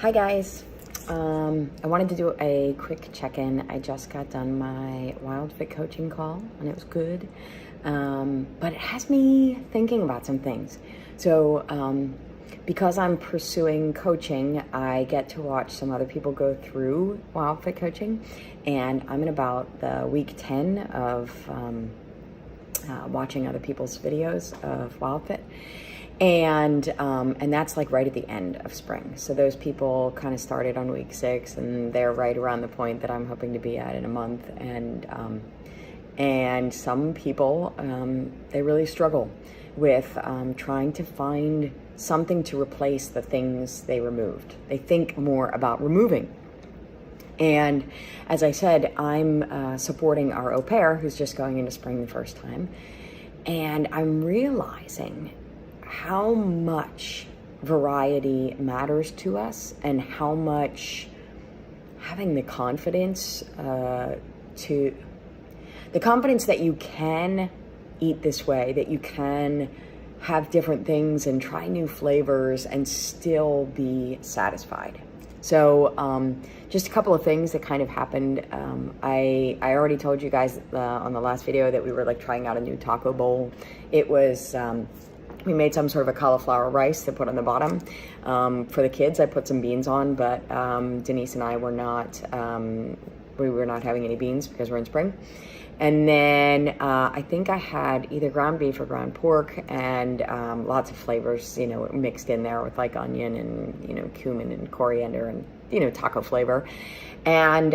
Hi guys. I wanted to do a quick check-in. I just got done my WildFit coaching call and it was good. But it has me thinking about some things. So because I'm pursuing coaching, I get to watch some other people go through WildFit coaching, and I'm in about the week 10 of watching other people's videos of WildFit. And that's like right at the end of spring. So those people kind of started on week 6, and they're right around the point that I'm hoping to be at in a month. And some people, they really struggle with trying to find something to replace the things they removed. They think more about removing. And as I said, I'm supporting our au pair who's just going into spring the first time. And I'm realizing how much variety matters to us, and how much having the confidence that you can eat this way, that you can have different things and try new flavors and still be satisfied. So just a couple of things that kind of happened. I already told you guys on the last video that we were like trying out a new taco bowl. It was we made some sort of a cauliflower rice to put on the bottom. For the kids, I put some beans on, but Denise and I were not, we were not having any beans because we're in spring. And then I think I had either ground beef or ground pork, and lots of flavors, mixed in there with like onion and, cumin and coriander and, taco flavor. And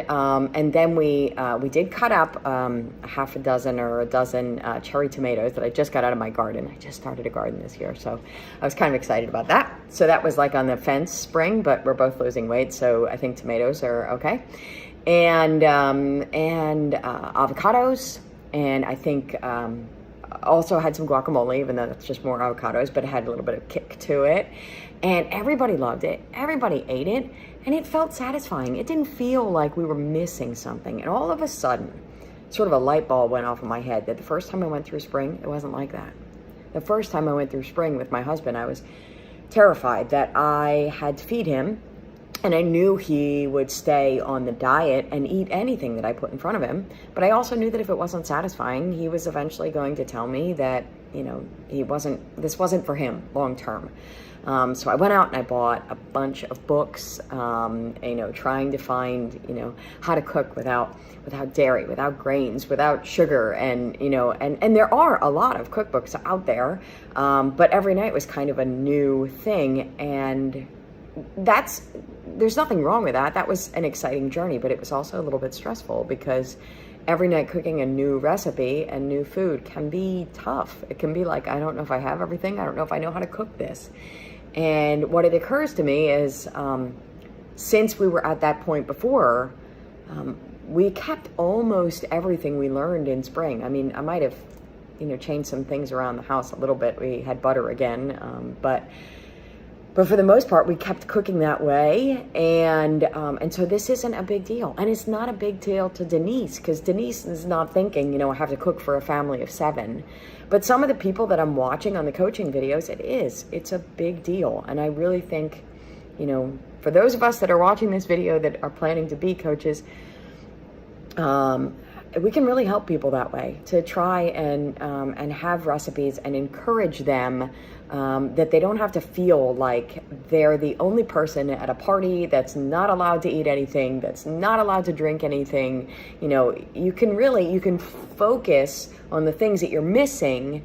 then we did cut up half a dozen or a dozen cherry tomatoes that I just got out of my garden. I just started a garden this year, so I was kind of excited about that. So that was like on the fence spring, but we're both losing weight, so I think tomatoes are okay. And avocados, and I think also had some guacamole, even though that's just more avocados, but it had a little bit of kick to it. And everybody loved it. Everybody ate it, and it felt satisfying. It didn't feel like we were missing something. And all of a sudden, sort of a light bulb went off in my head that the first time I went through spring, it wasn't like that. The first time I went through spring with my husband, I was terrified that I had to feed him. And I knew he would stay on the diet and eat anything that I put in front of him. But I also knew that if it wasn't satisfying, he was eventually going to tell me that, this wasn't for him long term. So I went out and I bought a bunch of books, trying to find, how to cook without dairy, without grains, without sugar. And there are a lot of cookbooks out there. But every night was kind of a new thing. And there's nothing wrong with that. That was an exciting journey, but it was also a little bit stressful because every night cooking a new recipe and new food can be tough. It can be like, I don't know if I have everything. I don't know if I know how to cook this. And what it occurs to me is, since we were at that point before, we kept almost everything we learned in spring. I mean, I might have, changed some things around the house a little bit. We had butter again, but for the most part, we kept cooking that way, and so this isn't a big deal. And it's not a big deal to Denise, because Denise is not thinking, I have to cook for a family of 7. But some of the people that I'm watching on the coaching videos, it's a big deal. And I really think, for those of us that are watching this video that are planning to be coaches, we can really help people that way, to try and have recipes and encourage them, that they don't have to feel like they're the only person at a party that's not allowed to eat anything, that's not allowed to drink anything. You can focus on the things that you're missing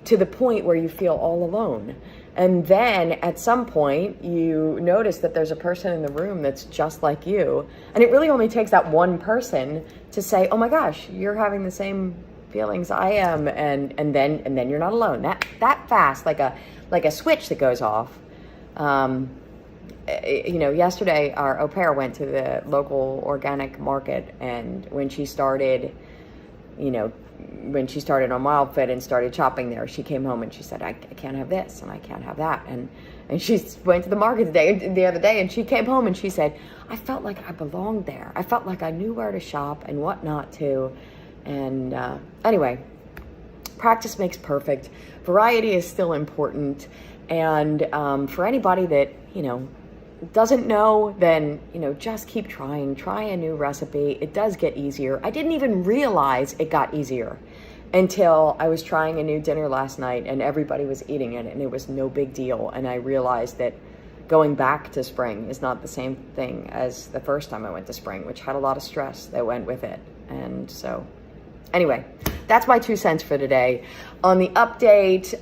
to the point where you feel all alone. And then at some point you notice that there's a person in the room that's just like you. And it really only takes that one person to say, oh my gosh, you're having the same feelings I am. And then you're not alone. That fast, like a switch that goes off. Yesterday our au pair went to the local organic market, and when she started on WildFit and started shopping there, she came home and she said, I can't have this and I can't have that. And she went to the market the other day, and she came home and she said, I felt like I belonged there. I felt like I knew where to shop and what not to. And anyway, practice makes perfect. Variety is still important. And for anybody that, doesn't know, then, just keep trying. Try a new recipe. It does get easier. I didn't even realize it got easier until I was trying a new dinner last night and everybody was eating it and it was no big deal. And I realized that going back to spring is not the same thing as the first time I went to spring, which had a lot of stress that went with it. And so anyway, that's my 2 cents for today. On the update,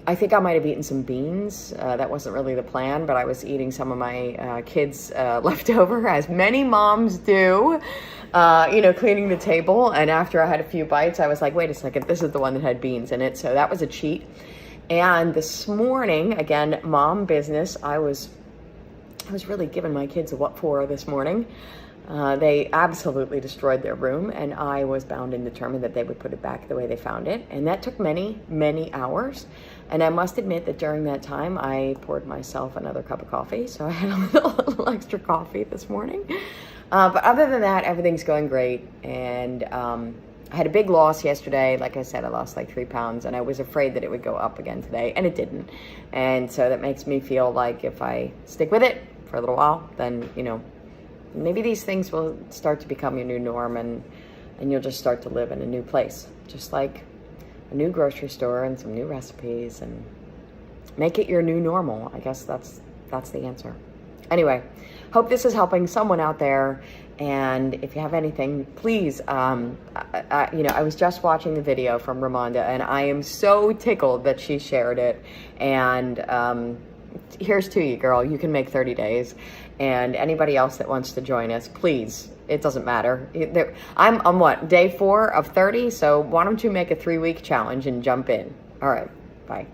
I think I might have eaten some beans. That wasn't really the plan, but I was eating some of my kids' leftover, as many moms do, cleaning the table. And after I had a few bites, I was like, wait a second, this is the one that had beans in it. So that was a cheat. And this morning, again, mom business, I was really giving my kids a what for this morning. They absolutely destroyed their room, and I was bound and determined that they would put it back the way they found it. And that took many, many hours. And I must admit that during that time, I poured myself another cup of coffee. So I had a little extra coffee this morning. But other than that, everything's going great. And I had a big loss yesterday. Like I said, I lost like 3 pounds, and I was afraid that it would go up again today, and it didn't. And so that makes me feel like if I stick with it for a little while, then, maybe these things will start to become your new norm, and you'll just start to live in a new place, just like a new grocery store and some new recipes, and make it your new normal. I guess that's the answer. Anyway, hope this is helping someone out there. And if you have anything, please, I was just watching the video from Ramonda, and I am so tickled that she shared it. And here's to you, girl. You can make 30 days. And anybody else that wants to join us, please, it doesn't matter. I'm on what, day 4 of 30? So why don't you make a 3-week challenge and jump in? All right, bye.